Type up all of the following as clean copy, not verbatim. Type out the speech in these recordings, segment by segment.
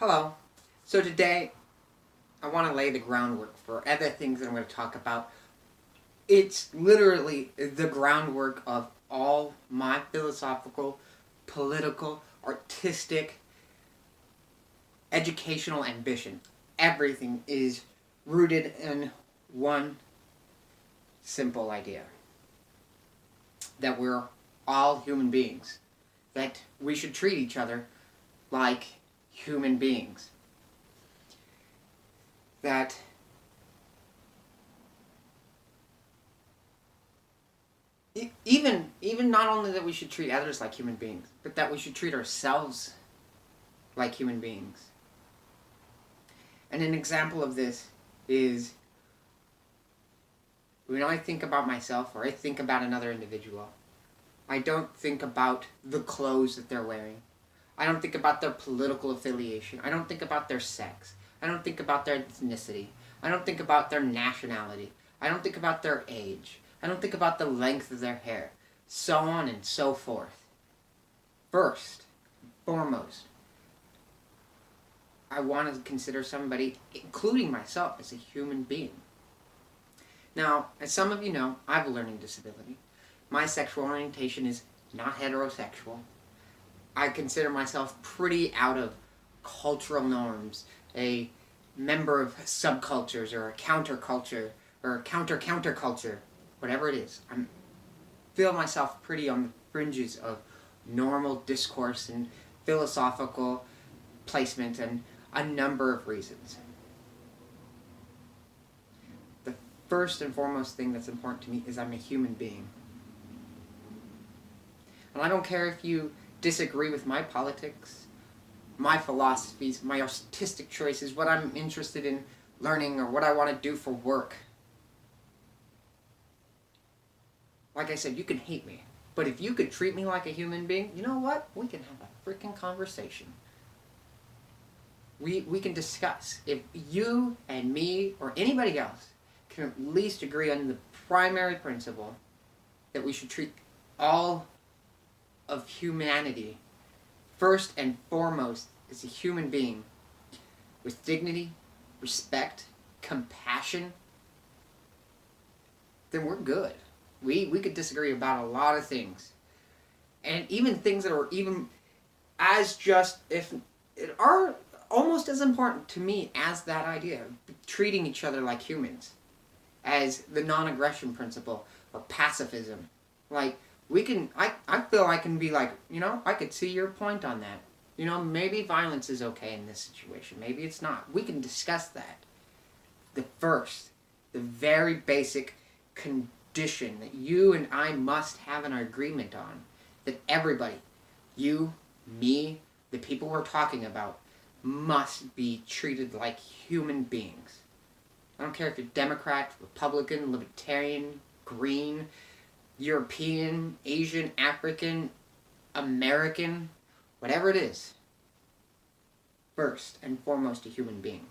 Hello. So today, I want to lay the groundwork for other things that I'm going to talk about. It's literally the groundwork of all my philosophical, political, artistic, educational ambition. Everything is rooted in one simple idea. That we're all human beings. That we should treat each other like human beings. That even not only that we should treat others like human beings, but that we should treat ourselves like human beings. And an example of this is when I think about myself or I think about another individual, I don't think about the clothes that they're wearing. I don't think about their political affiliation. I don't think about their sex. I don't think about their ethnicity. I don't think about their nationality. I don't think about their age. I don't think about the length of their hair. So on and so forth. First, foremost, I want to consider somebody, including myself, as a human being. Now, as some of you know, I have a learning disability. My sexual orientation is not heterosexual. I consider myself pretty out of cultural norms, a member of subcultures or a counterculture or a counterculture, whatever it is. I feel myself pretty on the fringes of normal discourse and philosophical placement and a number of reasons. The first and foremost thing that's important to me is I'm a human being. And I don't care if you disagree with my politics, my philosophies, my artistic choices, what I'm interested in learning or what I want to do for work. Like I said, you can hate me. But if you could treat me like a human being, you know what? We can have a freaking conversation. We can discuss. If you and me or anybody else can at least agree on the primary principle that we should treat all of humanity first and foremost as a human being with dignity, respect, compassion, then we're good. We could disagree about a lot of things. And even things that are even as just, if it are almost as important to me as that idea of treating each other like humans, as the non-aggression principle or pacifism. Like, we can, I feel I can be like, I could see your point on that. Maybe violence is okay in this situation. Maybe it's not. We can discuss that. The very basic condition that you and I must have an agreement on, that everybody, you, me, the people we're talking about, must be treated like human beings. I don't care if you're Democrat, Republican, Libertarian, Green, European, Asian, African, American, whatever it is. First and foremost, a human being.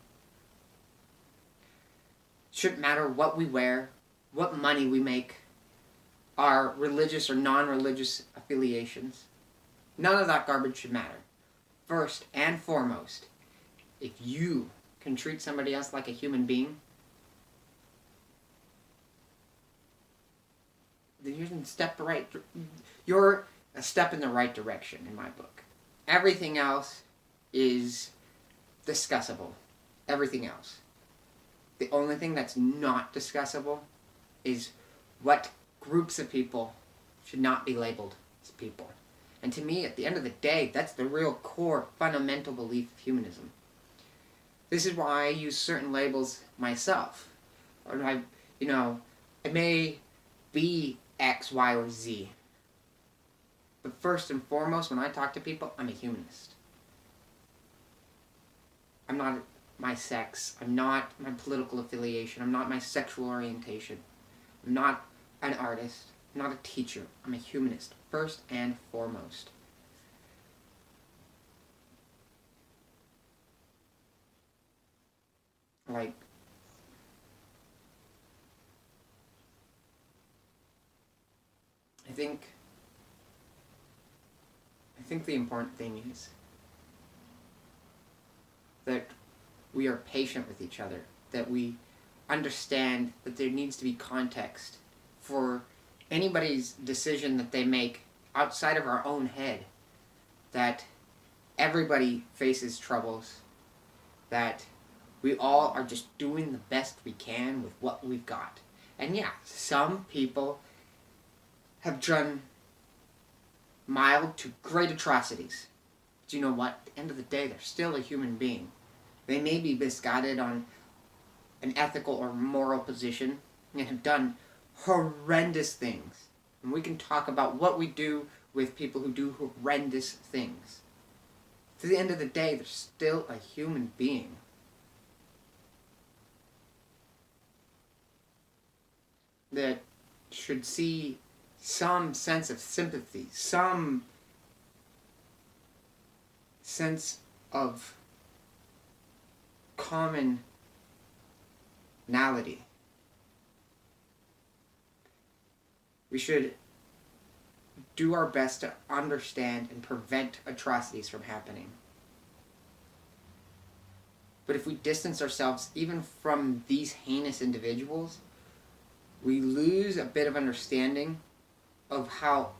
Shouldn't matter what we wear, what money we make, our religious or non-religious affiliations. None of that garbage should matter. First and foremost, if you can treat somebody else like a human being, then you're a step in the right direction in my book. Everything else is discussable. Everything else. The only thing that's not discussable is what groups of people should not be labeled as people. And to me, at the end of the day, that's the real core, fundamental belief of humanism. This is why I use certain labels myself. Or I may be X, Y, or Z. But first and foremost, when I talk to people, I'm a humanist. I'm not my sex. I'm not my political affiliation. I'm not my sexual orientation. I'm not an artist. I'm not a teacher. I'm a humanist, first and foremost. Like, I think the important thing is that we are patient with each other, that we understand that there needs to be context for anybody's decision that they make outside of our own head, that everybody faces troubles, that we all are just doing the best we can with what we've got. And yeah, some people have done mild to great atrocities. But you know what? At the end of the day, they're still a human being. They may be misguided on an ethical or moral position and have done horrendous things. And we can talk about what we do with people who do horrendous things. To the end of the day, they're still a human being. That should see some sense of sympathy, some sense of commonality. We should do our best to understand and prevent atrocities from happening. But if we distance ourselves even from these heinous individuals, we lose a bit of understanding of how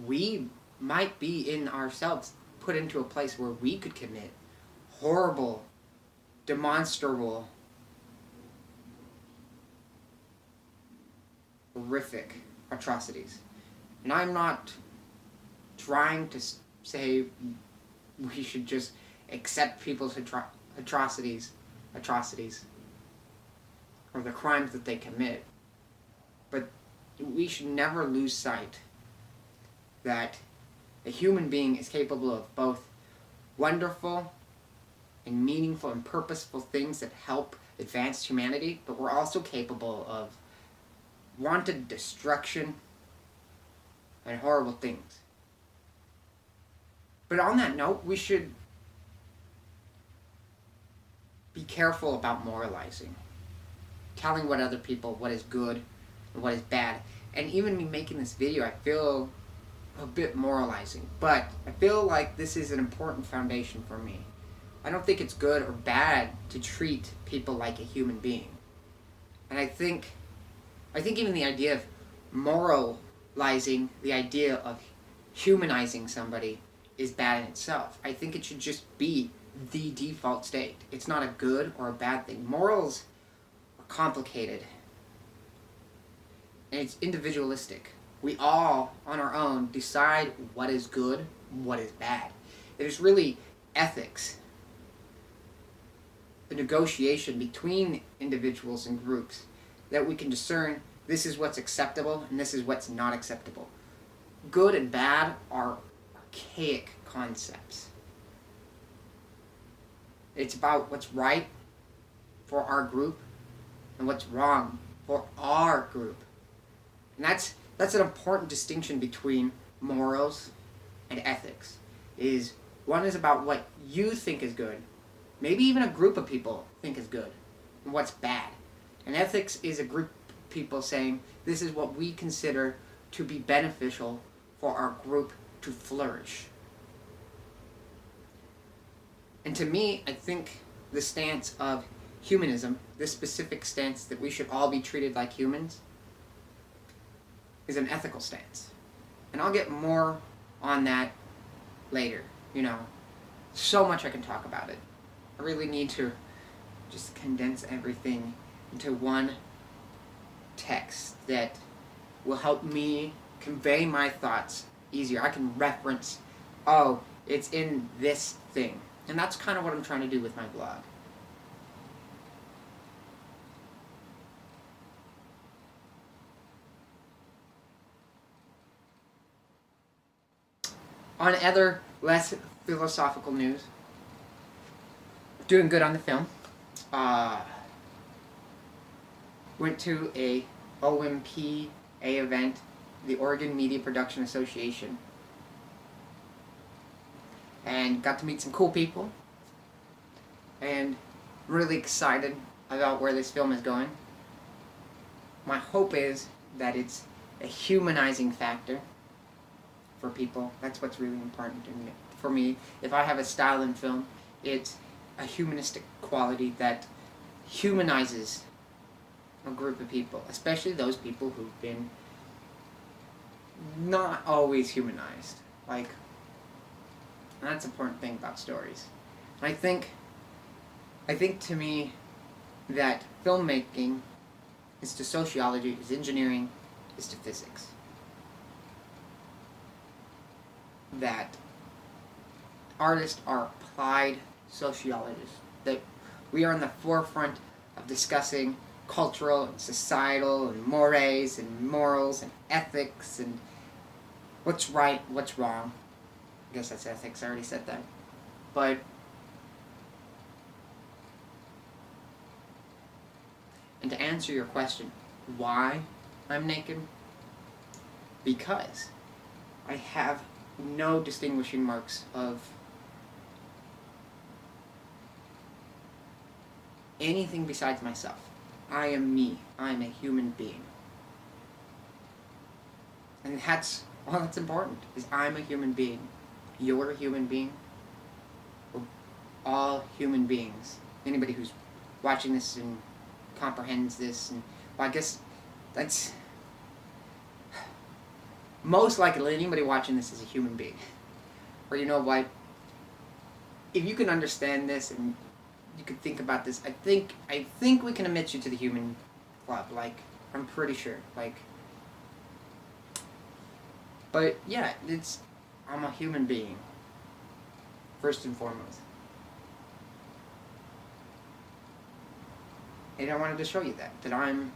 we might be in ourselves put into a place where we could commit horrible, demonstrable, horrific atrocities. And I'm not trying to say we should just accept people's atrocities, or the crimes that they commit. But we should never lose sight that a human being is capable of both wonderful and meaningful and purposeful things that help advance humanity, but we're also capable of wanted destruction and horrible things. But on that note, we should be careful about moralizing, telling what other people what is good and what is bad. And even me making this video, I feel a bit moralizing, but I feel like this is an important foundation for me. I don't think it's good or bad to treat people like a human being. And I think even the idea of moralizing, the idea of humanizing somebody, is bad in itself. I think it should just be the default state. It's not a good or a bad thing. Morals are complicated. And it's individualistic. We all, on our own, decide what is good, what is bad. It is really ethics, the negotiation between individuals and groups, that we can discern this is what's acceptable and this is what's not acceptable. Good and bad are archaic concepts. It's about what's right for our group and what's wrong for our group. And that's an important distinction between morals and ethics. One is about what you think is good, maybe even a group of people think is good, and what's bad. And ethics is a group of people saying, this is what we consider to be beneficial for our group to flourish. And to me, I think the stance of humanism, this specific stance that we should all be treated like humans, is an ethical stance. And I'll get more on that later. So much I can talk about it. I really need to just condense everything into one text that will help me convey my thoughts easier. I can reference, oh, it's in this thing. And that's kind of what I'm trying to do with my blog. On other, less philosophical news, doing good on the film. Went to a OMPA event, the Oregon Media Production Association, and got to meet some cool people, and really excited about where this film is going. My hope is that it's a humanizing factor for people. That's what's really important for me. If I have a style in film, it's a humanistic quality that humanizes a group of people, especially those people who've been not always humanized. Like, that's an important thing about stories. And I think to me that filmmaking is to sociology, is engineering, is to physics. That artists are applied sociologists. That we are in the forefront of discussing cultural and societal and mores and morals and ethics and what's right, what's wrong. I guess that's ethics, I already said that. But and to answer your question, why I'm naked? Because I have no distinguishing marks of anything besides myself. I am me. I am a human being. And that's all that's important, is I'm a human being. You're a human being. We're all human beings. Anybody who's watching this and comprehends this, and well, I guess that's most likely anybody watching this is a human being. Or you know what? If you can understand this and you can think about this, I think we can admit you to the human club. Like, I'm pretty sure. Like, but yeah, I'm a human being. First and foremost. And I wanted to show you that I'm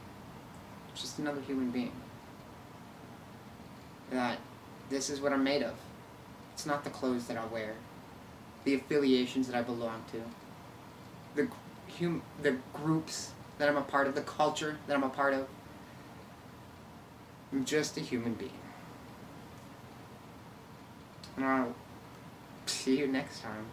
just another human being. That this is what I'm made of. It's not the clothes that I wear, the affiliations that I belong to, the groups that I'm a part of, the culture that I'm a part of. I'm just a human being. And I'll see you next time.